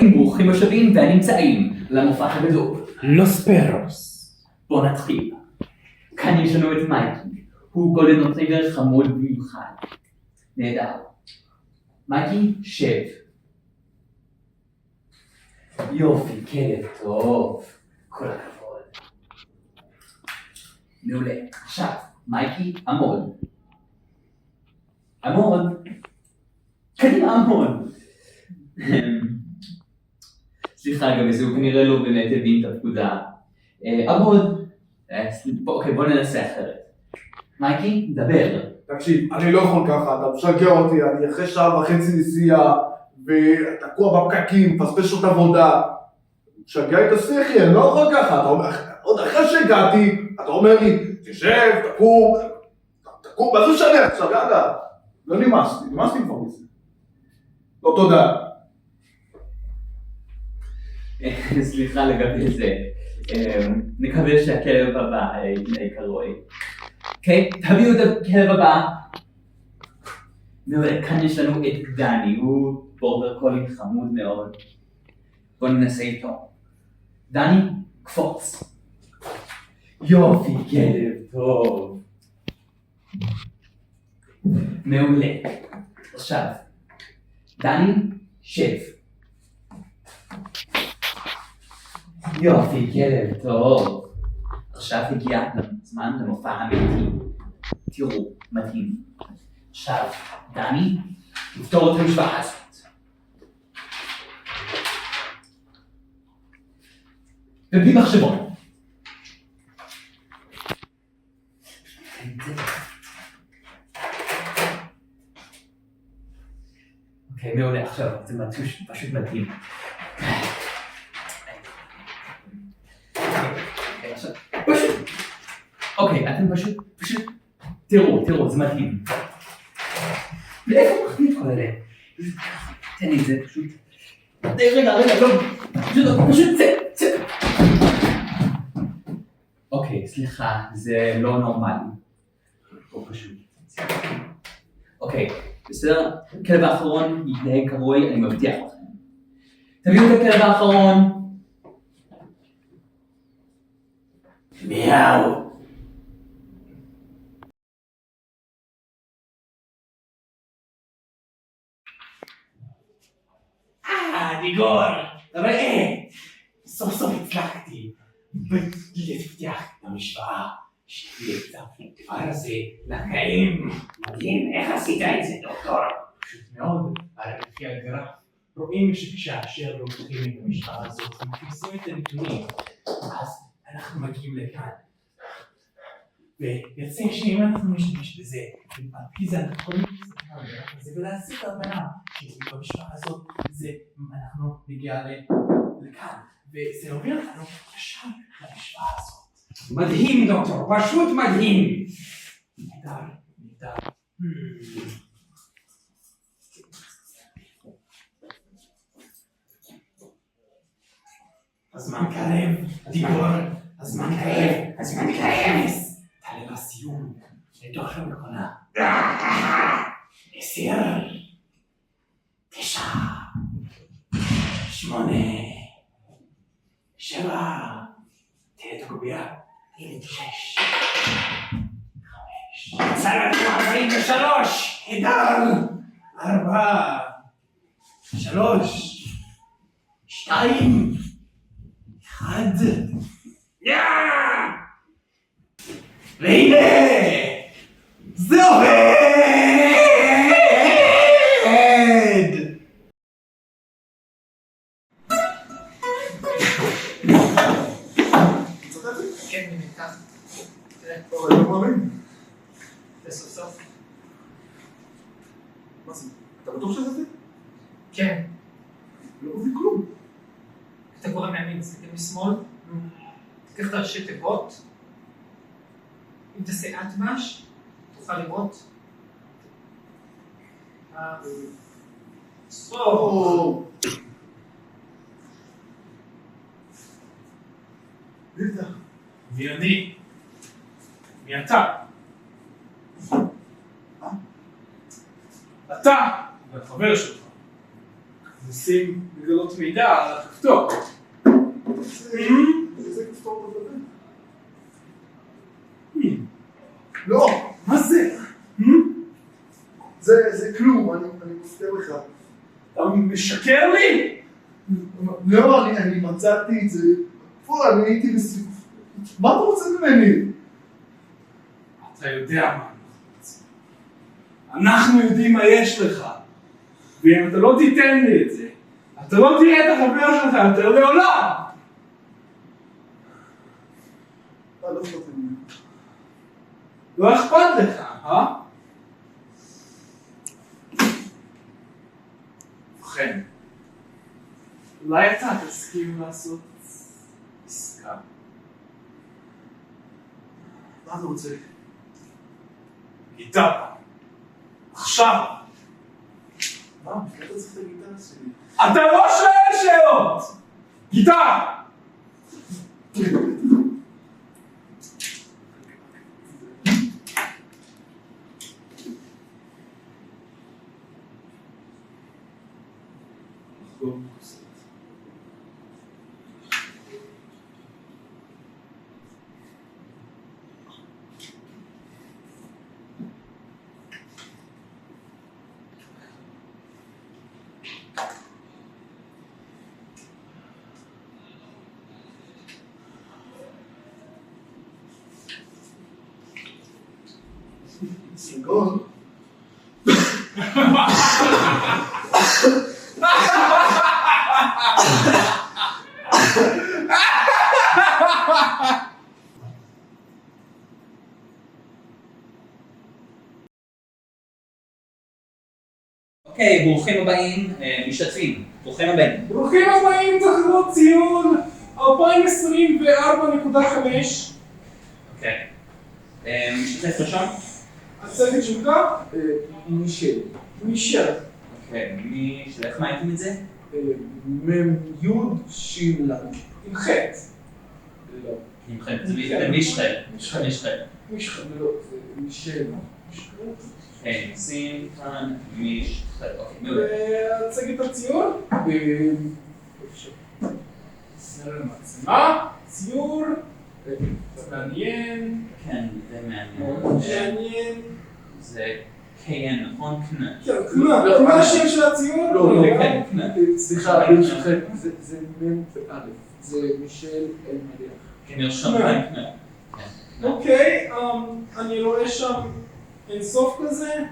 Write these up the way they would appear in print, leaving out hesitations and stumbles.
ברוכים השבים והנמצאים למופע הגדול. לוס פרוס. בואו נתחיל. כאן יש לנו את מייקי, הוא גולדן רטריבר חמוד במיוחד. נהדר. מייקי, שב. יופי, כלב טוב. כל הכבוד. מעולה. עכשיו, מייקי, עמוד. עמוד. קדימה עמוד. סליחה גם הוא כנראה לא באמת הבין את הפקודה. עמוד. אוקיי, בוא ננסה אחרת. מייקי, דבר. תקשיב, אני לא יכול ככה, אתה משגע אותי, אני אחרי שעה וחצי נסיעה ותקוע בפקקים, מפספס שעות עבודה. משגע את השכל, אני לא יכול ככה, אתה אומר, עוד אחרי שהגעתי, אתה אומר לי, תשב, תקום, מה זה משנה עכשיו, יאללה. לא נמאסתי כבר מזה. לא תודה. סליחה לגבי זה. נקווה שהכלב הבא יתנהג כראוי. אוקיי, תביאו את הכלב הבא. כאן יש לנו את דני, הוא בורדר קולי חמוד מאוד. בואו ננסה איתו. דני, קפוץ. יופי, כלב טוב. מעולה. עכשיו, דני, שב. יופי, כלב טוב. עכשיו הגיע הזמן למופע אמיתי. תראו, מדהים. עכשיו, דני, תפתור את המשוואה הזאת. ובלי מחשבון. אוקיי, מעולה, עכשיו זה פשוט מדהים. אוקיי, אתם פשוט תראו, זה מדהים. לאיפה הוא מכניס כל אלה? תן לי את זה, פשוט. רגע, לא, פשוט צא. אוקיי, סליחה, זה לא נורמלי. אוקיי, בסדר? הכלב האחרון יתנהג כראוי, אני מבטיח לכם. תביאו את הכלב האחרון. מיאו. ניגור, אבל סוף סוף הצלחתי לפתח את המשוואה שלי את הדבר הזה לחיים. מדהים, איך עשית את זה, דוקטור? פשוט מאוד, הרי לפי הגרף רואים שכאשר לוקחים את המשוואה הזאת ומכניסים את הנתונים, אז אנחנו מגיעים לכאן. ויוצא שאם אנחנו משתמש בזה, על פי זה אנחנו יכולים להסתכל על הגרף הזה ולהסיק הבנה שבמשוואה הזאת אנחנו נגיע לכאן, וזה אומר לנו ישר למשוואה הזאת. מדהים דוקטור, פשוט מדהים. נהדר. הזמן קרב, דיבור, הזמן קרב. תעלה לסיום, לתוך המכונה. 10, 9, 8, 7, תראה את הקובייה, הנה 6, 5, צלנו 43. נהדר, 4, 3, 2, 1, והנה, זה עובד! כן, אני מתח. תראה, אני לא מאמין. זה סוף סוף. מה זה? אתה בטוח שזה זה? כן, לא מבין כלום. אתה קורא מימין, תסתכל משמאל. תיקח את הראשי תיבות. אם תעשה אטבש, תוכל לראות. סוף. בטח. ויוני, מי אתה? אתה והחבר שלך. נשים לגלות מידע על הכפתור. איזה כפתור בזה? לא, מה זה? זה כלום, אני מפתיע לך. אתה משקר לי? לא, אני מצאתי את זה. פה, אני הייתי בסיבוב. מה אתה רוצה ממני? אתה יודע מה אנחנו רוצים. אנחנו יודעים מה יש לך. ואם אתה לא תיתן לי את זה, אתה לא תראה את החבר שלך יותר לעולם. לא אכפת ממני. לא אכפת לך, אה? ובכן, אולי אתה תסכים לעשות עסקה? מה אתה רוצה? גיטרה. עכשיו. מה? אתה צריך את הגיטרה שלי. אתה לא שואל שאלות! גיטרה! סגון? אוקיי, ברוכים הבאים, משתתפים, ברוכים הבאים. ברוכים הבאים, תחנות ציון 2024.5. אוקיי. משתתף ראשון? הצוות שלך? מישל. מישל. אוקיי, איך מאייתים את זה? יוד שילה. עם חטא. לא. זה משחק. משחק. מישל. לא, זה מישל. אוקיי, נשים כאן משחק. אוקיי, מעולה. והצגת הציור? נראה למצלמה. ציור. מעניין. כן, זה מעניין. מעניין. זה קיין, נכון? קנה. קנה. מה השם של הציור? לא, זה כן, קנה. סליחה, ברשותכם, זה מ' וא', זה מישל אלמליח. כן, נרשום כאן קנה. אוקיי, אני רואה שם אינסוף כזה.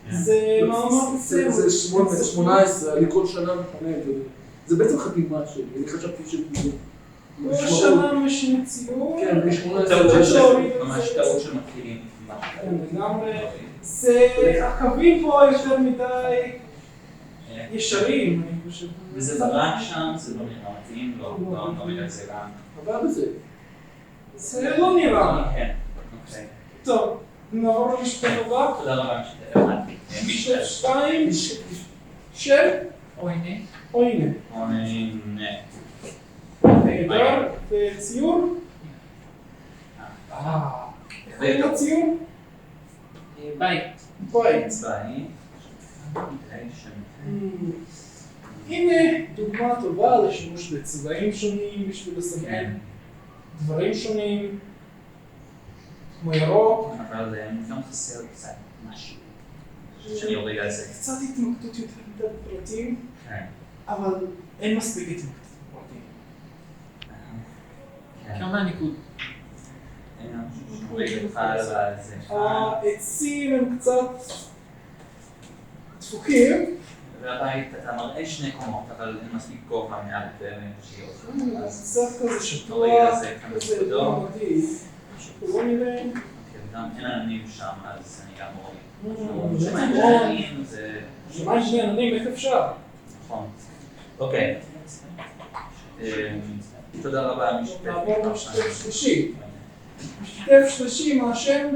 זה מה אמרת? זה 18, אני כל שנה מתנה את זה. זה בעצם חתימה שלי, אני חשבתי שזה... כל שנה משנה ציור. כן, ב-18. ממש טעות שמתחילים. לגמרי. זה הקווים פה יותר מדי ישרים, אני חושב. וזה ברק שם, זה לא נראה מתאים, לא בגלל זה גם. אבל בזה. זה לא נראה. כן, אוקיי. טוב, נעבור למשפט הבא. תודה רבה משתתף. משפט 2 של? או הנה. או הנה. נהדר. וציור? איך היה ציור? בית. בית. אוקיי, שם. הנה דוגמה טובה לשימוש בצבעים שונים בשביל לסמן דברים שונים, כמו ירוק. אבל גם חסר קצת משהו. אני חושב שאני אוריד על זה. קצת התמקדות יותר מדי בפרטים, כן. אבל אין מספיק התמקדות בפרטים. כמה ניקוד? נוריד אותך על זה. העצים הם קצת דפוקים. והבית, אתה מראה 2 קומות, אבל אין מספיק גובה מעל שיעות. אז קצת כזה שטוח, נוריד על זה כמה כזה נקודות. לא מדהים. משהו לא נראה. אוקיי, וגם אין עננים שם, אז אני גם רואה. זה שמיים נכון. עננים זה... שמיים שני עננים, איך אפשר? נכון. אוקיי. תודה רבה, משתתף. נעבור למשתתף שלישי. משתתף שלישי, מה השם?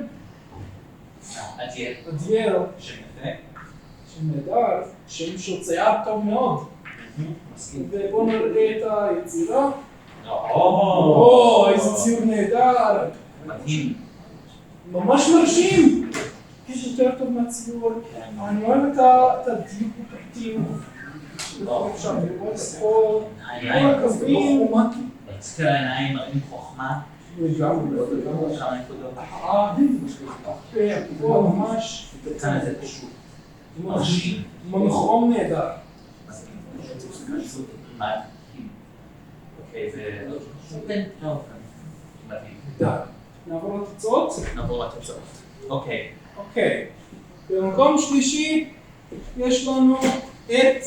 עדיאל. עדיאל. שם יפה. שם נהדר, שם שהוא צייר טוב מאוד. מסכים. ובואו נראה את היצירה. או, או, איזה ציור נהדר. מדהים. ממש מרשים. יש יותר טוב מהציור. אני אוהב את הדיוק בפרטים. אפשר לראות סחור, כל הקווים. מסתכל על העיניים, מראים חוכמה. כמה נקודות. פה ממש כאן זה פשוט. מונחרום נהדר. אוקיי, כן, טוב. מדהים. נעבור לתוצאות? נעבור לתוצאות. אוקיי. אוקיי. במקום שלישי יש לנו את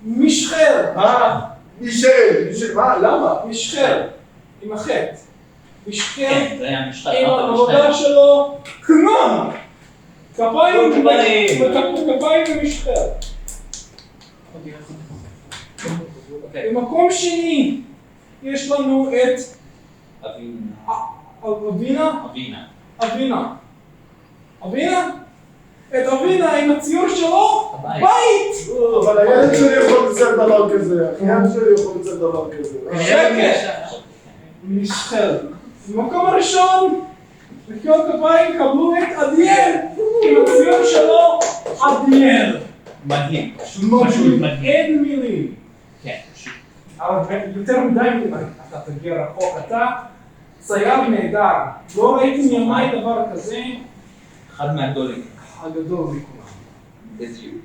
משחר. מישל, מה? למה? משחר. עם החטא. משחר. כן, זה היה משחק. עם העבודה שלו, כנון! כפיים ומשחר. במקום שני יש לנו את אבינה עם הציור שלו, בית! אבל הילד שלי יכול לצאת דבר כזה, הילד שלי יכול לצאת דבר כזה. שקט! משחר. במקום הראשון, מחיאות כפיים קבלו את עדיאל עם הציור שלו, עדיאל. מדהים. מדהים. אין מילים. כן, פשוט. אבל יותר מדי מילים, אתה תגיע רחוק, אתה צייר נהדר. לא ראיתי מימיי דבר כזה. אחד מהגדולים. הגדול מכולם. בדיוק.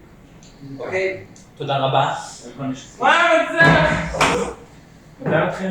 אוקיי, תודה רבה. מה זה? תודה לכם.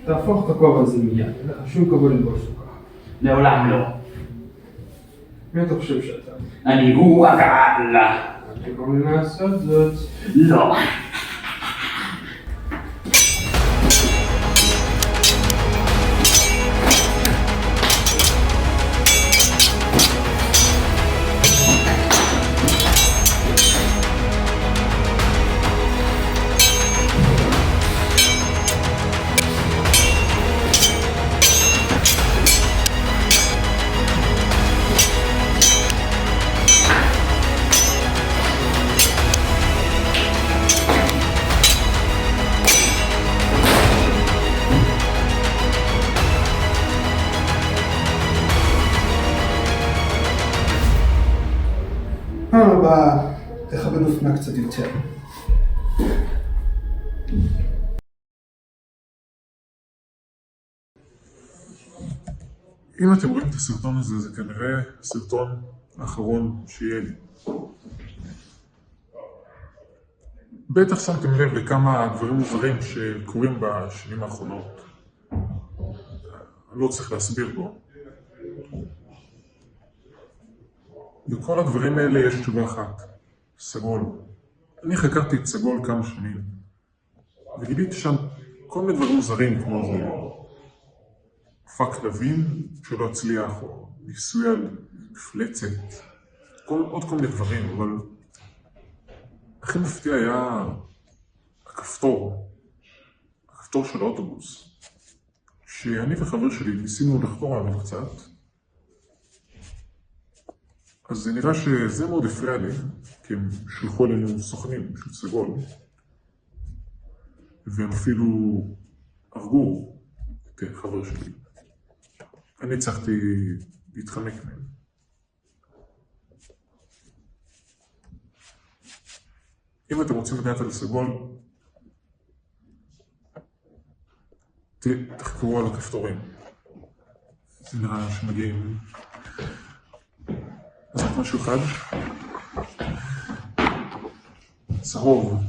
תהפוך את הכובע הזה מיד, אין לך שום כבוד ללבוש אותו ככה. לעולם לא. מי אתה חושב שאתה? אני הוא הגל. אתם יכולים לעשות זאת. לא. הבאה תכבד אופנה קצת יותר. אם אתם רואים את הסרטון הזה, זה כנראה הסרטון האחרון שיהיה לי. בטח שמתם לב לכמה דברים מוזרים שקורים בשנים האחרונות. אני לא צריך להסביר בו. לכל הדברים האלה יש תשובה אחת, סגול. אני חקרתי את סגול כמה שנים, וגיליתי שם כל מיני דברים מוזרים כמו זה. מופע כלבים שלא הצליח, או ניסוי על מפלצת, עוד כל מיני דברים, אבל הכי מפתיע היה הכפתור של האוטובוס, שאני וחבר שלי ניסינו לחקור עליו קצת, אז זה נראה שזה מאוד הפריע לי, כי הם שלחו אלינו סוכנים של סגול, והם אפילו הרגו את חבר שלי. אני הצלחתי להתחמק מהם. אם אתם רוצים לדעת על סגול, תחקרו על הכפתורים. זה נראה שמגיעים. אז רק משהו אחד. צהוב.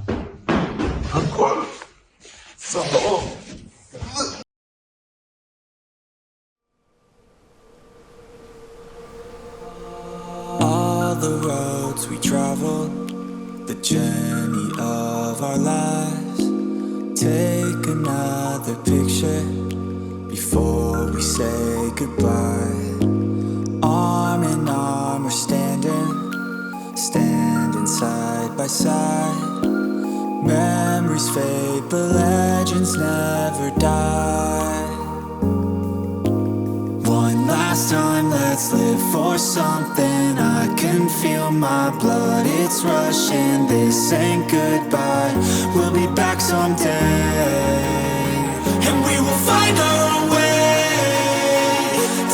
הכל צהוב. The roads we traveled, the journey of our lives. Take another picture before we say goodbye. Arm in arm we're standing side by side. Memories fade but legends never die. One last time, let's live for something. I can feel my blood, it's rushing. This ain't goodbye, we'll be back someday. And we will find our own way.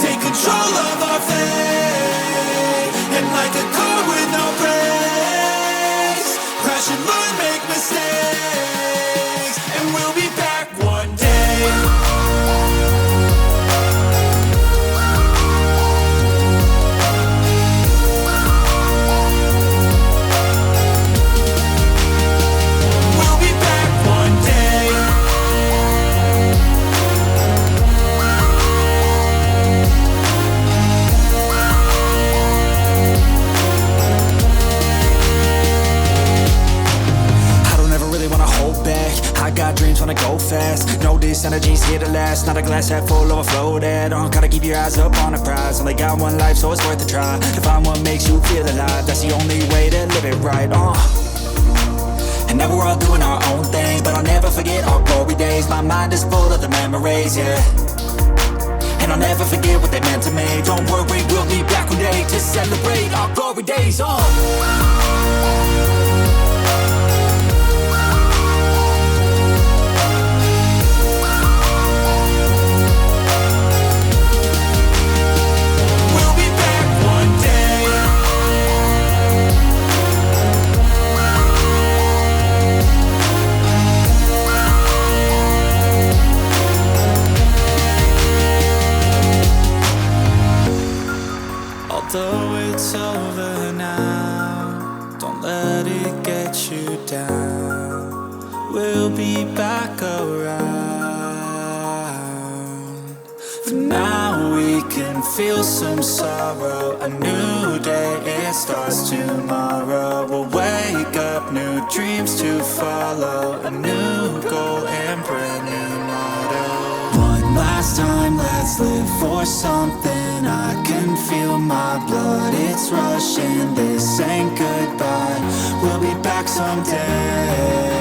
Take control of our fate. And like a car with no brakes, crash and learn, make mistakes. And we'll be back one day. Wanna go fast, know this energy's here to last. Not a glass half full, overflow that. Gotta keep your eyes up on the prize. Only got one life, so it's worth a try. To find what makes you feel alive, that's the only way to live it right. And now we're all doing our own thing, but I'll never forget our glory days. My mind is full of the memories, yeah. And I'll never forget what they meant to me. Don't worry, we'll be back one day to celebrate our glory days. Although it's over now, don't let it get you down. We'll be back around. For now we can feel some sorrow. A new day, it starts tomorrow. We'll wake up, new dreams to follow. A new goal and brand new motto. One last time, let's live for something. I can feel my blood, it's rushing. This ain't goodbye, we'll be back someday.